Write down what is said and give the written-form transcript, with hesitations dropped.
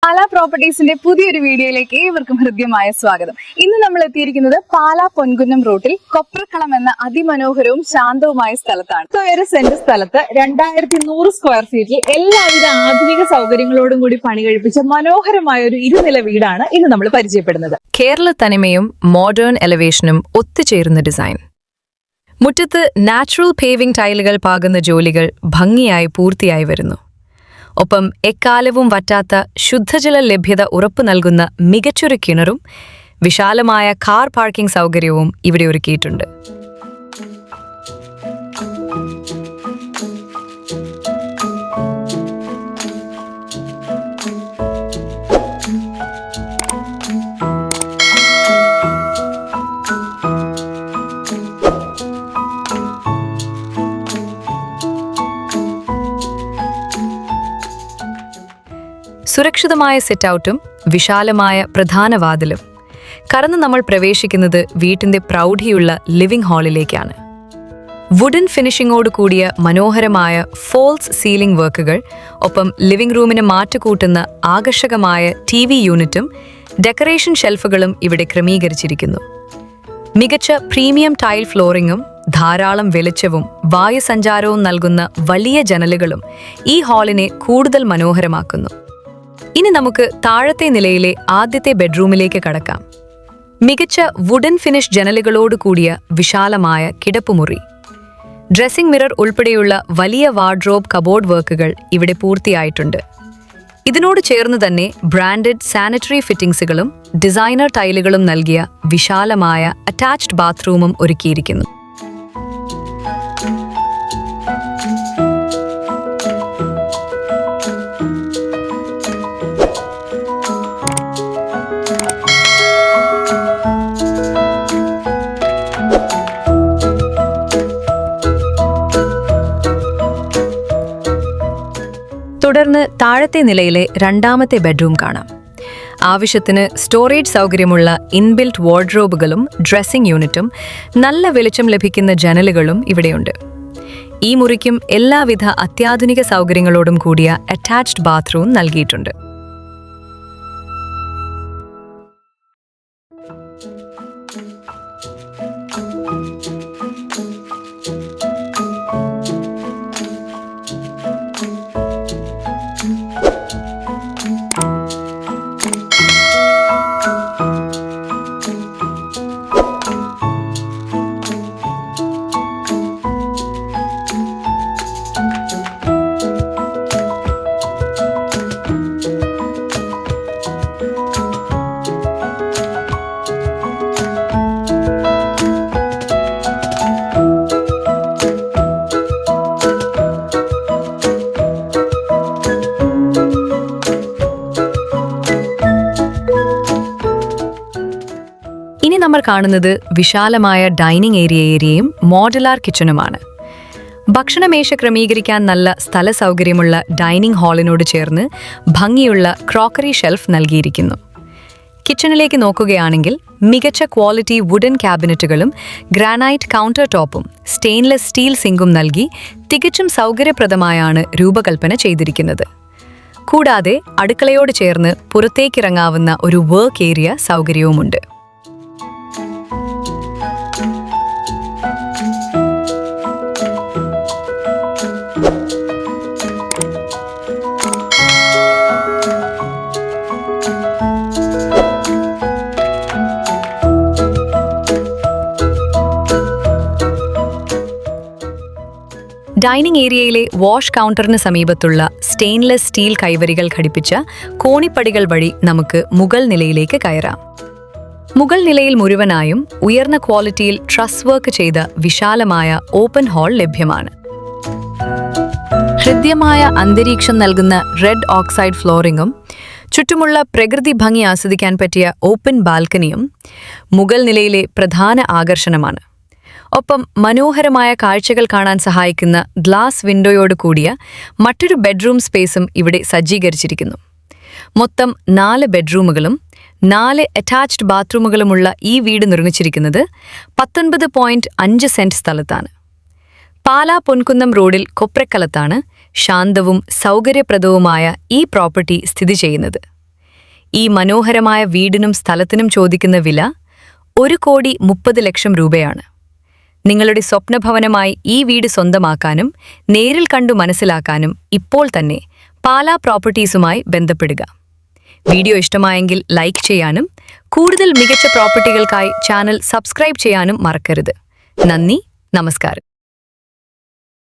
പാലാ പ്രോപ്പർട്ടീസിന്റെ പുതിയൊരു വീഡിയോയിലേക്ക് ഏവർക്കും ഹൃദ്യമായ സ്വാഗതം. ഇന്ന് നമ്മൾ എത്തിയിരിക്കുന്നത് പാലാ പൊൻകുന്നം റൂട്ടിൽ കൊപ്രക്കളം എന്ന അതിമനോഹരവും ശാന്തവുമായ സ്ഥലത്താണ്. ഒരു സെന്റ് സ്ഥലത്ത് 2100 സ്ക്വയർ ഫീറ്റിൽ എല്ലാവിധ ആധുനിക സൗകര്യങ്ങളോടും കൂടി പണി കഴിപ്പിച്ച മനോഹരമായ ഒരു ഇരുനില വീടാണ് ഇന്ന് നമ്മൾ പരിചയപ്പെടുന്നത്. കേരള തനിമയും മോഡേൺ എലവേഷനും ഒത്തുചേരുന്ന ഡിസൈൻ. മുറ്റത്ത് നാച്ചുറൽ പേവിംഗ് ടൈലുകൾ പാകുന്ന ജോലികൾ ഭംഗിയായി പൂർത്തിയായി വരുന്നു. ഒപ്പം എക്കാലവും വറ്റാത്ത ശുദ്ധജല ലഭ്യത ഉറപ്പു നൽകുന്ന മികച്ചൊരു കിണറും വിശാലമായ കാർ പാർക്കിംഗ് സൗകര്യവും ഇവിടെ ഒരുക്കിയിട്ടുണ്ട്. സുരക്ഷിതമായ സിറ്റ്ഔട്ടും വിശാലമായ പ്രധാന വാതിലും കടന്ന് നമ്മൾ പ്രവേശിക്കുന്നത് വീട്ടിന്റെ പ്രൗഢിയുള്ള ലിവിംഗ് ഹാളിലേക്കാണ്. വുഡൻ ഫിനിഷിംഗോട് കൂടിയ മനോഹരമായ ഫോൾസ് സീലിംഗ് വർക്കുകൾ, ഒപ്പം ലിവിംഗ് റൂമിന് മാറ്റുകൂട്ടുന്ന ആകർഷകമായ TV യൂണിറ്റും ഡെക്കറേഷൻ ഷെൽഫുകളും ഇവിടെ ക്രമീകരിച്ചിരിക്കുന്നു. മികച്ച പ്രീമിയം ടൈൽ ഫ്ലോറിംഗും ധാരാളം വെളിച്ചവും വായുസഞ്ചാരവും നൽകുന്ന വലിയ ജനലുകളും ഈ ഹാളിനെ കൂടുതൽ മനോഹരമാക്കുന്നു. ഇനി നമുക്ക് താഴത്തെ നിലയിലെ ആദ്യത്തെ ബെഡ്റൂമിലേക്ക് കടക്കാം. മികച്ച വുഡൻ ഫിനിഷ് ജനലുകളോട് കൂടിയ വിശാലമായ കിടപ്പുമുറി, ഡ്രസ്സിംഗ് മിറർ ഉൾപ്പെടെയുള്ള വലിയ വാർഡ്രോബ് കബോർഡ് വർക്കുകൾ ഇവിടെ പൂർത്തിയായിട്ടുണ്ട്. ഇതിനോട് ചേർന്ന് തന്നെ ബ്രാൻഡഡ് സാനിറ്ററി ഫിറ്റിംഗ്സുകളും ഡിസൈനർ ടൈലുകളും നൽകിയ വിശാലമായ അറ്റാച്ച്ഡ് ബാത്റൂമും ഒരുക്കിയിരിക്കുന്നു. തുടർന്ന് താഴത്തെ നിലയിലെ രണ്ടാമത്തെ ബെഡ്റൂം കാണാം. ആവശ്യത്തിന് സ്റ്റോറേജ് സൗകര്യമുള്ള ഇൻബിൽറ്റ് വാർഡ്രോബുകളും ഡ്രസ്സിംഗ് യൂണിറ്റും നല്ല വെളിച്ചം ലഭിക്കുന്ന ജനലുകളും ഇവിടെയുണ്ട്. ഈ മുറിക്കും എല്ലാവിധ അത്യാധുനിക സൗകര്യങ്ങളോടും കൂടിയ അറ്റാച്ച്ഡ് ബാത്റൂം നൽകിയിട്ടുണ്ട്. ഇനി നമ്മൾ കാണുന്നത് വിശാലമായ ഡൈനിങ് ഏരിയയും മോഡുലാർ കിച്ചണുമാണ്. ഭക്ഷണമേശ ക്രമീകരിക്കാൻ നല്ല സ്ഥല സൗകര്യമുള്ള ഡൈനിങ് ഹാളിനോട് ചേർന്ന് ഭംഗിയുള്ള ക്രോക്കറി ഷെൽഫ് നൽകിയിരിക്കുന്നു. കിച്ചണിലേക്ക് നോക്കുകയാണെങ്കിൽ മികച്ച ക്വാളിറ്റി വുഡൻ ക്യാബിനറ്റുകളും ഗ്രാനൈറ്റ് കൗണ്ടർ ടോപ്പും സ്റ്റെയിൻലെസ് സ്റ്റീൽ സിങ്കും നൽകി തികച്ചും സൗകര്യപ്രദമായാണ് രൂപകൽപ്പന ചെയ്തിരിക്കുന്നത്. കൂടാതെ അടുക്കളയോട് ചേർന്ന് പുറത്തേക്കിറങ്ങാവുന്ന ഒരു വർക്ക് ഏരിയ സൗകര്യവുമുണ്ട്. ഡൈനിങ് ഏരിയയിലെ വാഷ് കൗണ്ടറിന് സമീപത്തുള്ള സ്റ്റെയിൻലെസ് സ്റ്റീൽ കൈവരികൾ ഘടിപ്പിച്ച കോണിപ്പടികൾ വഴി നമുക്ക് മുകൾ നിലയിലേക്ക് കയറാം. മുകൾ നിലയിൽ മുഴുവനായും ഉയർന്ന ക്വാളിറ്റിയിൽ ട്രസ് വർക്ക് ചെയ്ത വിശാലമായ ഓപ്പൺ ഹാൾ ലഭ്യമാണ്. ഹൃദ്യമായ അന്തരീക്ഷം നൽകുന്ന റെഡ് ഓക്സൈഡ് ഫ്ലോറിംഗും ചുറ്റുമുള്ള പ്രകൃതി ഭംഗി ആസ്വദിക്കാൻ പറ്റിയ ഓപ്പൺ ബാൽക്കണിയും മുകൾ നിലയിലെ പ്രധാന ആകർഷണമാണ്. ഒപ്പം മനോഹരമായ കാഴ്ചകൾ കാണാൻ സഹായിക്കുന്ന ഗ്ലാസ് വിൻഡോയോട് കൂടിയ മറ്റൊരു ബെഡ്റൂം സ്പേസും ഇവിടെ സജ്ജീകരിച്ചിരിക്കുന്നു. മൊത്തം 4 ബെഡ്റൂമുകളും 4 അറ്റാച്ച്ഡ് ബാത്റൂമുകളുമുള്ള ഈ വീട് നിർമ്മിച്ചിരിക്കുന്നത് 19.5 സെന്റ് സ്ഥലത്താണ്. പാലാ പൊൻകുന്നം റോഡിൽ കൊപ്രക്കലത്താണ് ശാന്തവും സൗകര്യപ്രദവുമായ ഈ പ്രോപ്പർട്ടി സ്ഥിതി ചെയ്യുന്നത്. ഈ മനോഹരമായ വീടിനും സ്ഥലത്തിനും ചോദിക്കുന്ന വില 1,30,00,000 രൂപയാണ്. നിങ്ങളുടെ സ്വപ്നഭവനമായി ഈ വീട് സ്വന്തമാക്കാനും നേരിൽ കണ്ടു മനസ്സിലാക്കാനും ഇപ്പോൾ തന്നെ പാലാ പ്രോപ്പർട്ടീസുമായി ബന്ധപ്പെടുക. വീഡിയോ ഇഷ്ടമായെങ്കിൽ ലൈക്ക് ചെയ്യാനും കൂടുതൽ മികച്ച പ്രോപ്പർട്ടികൾക്കായി ചാനൽ സബ്സ്ക്രൈബ് ചെയ്യാനും മറക്കരുത്. നന്ദി, നമസ്കാരം.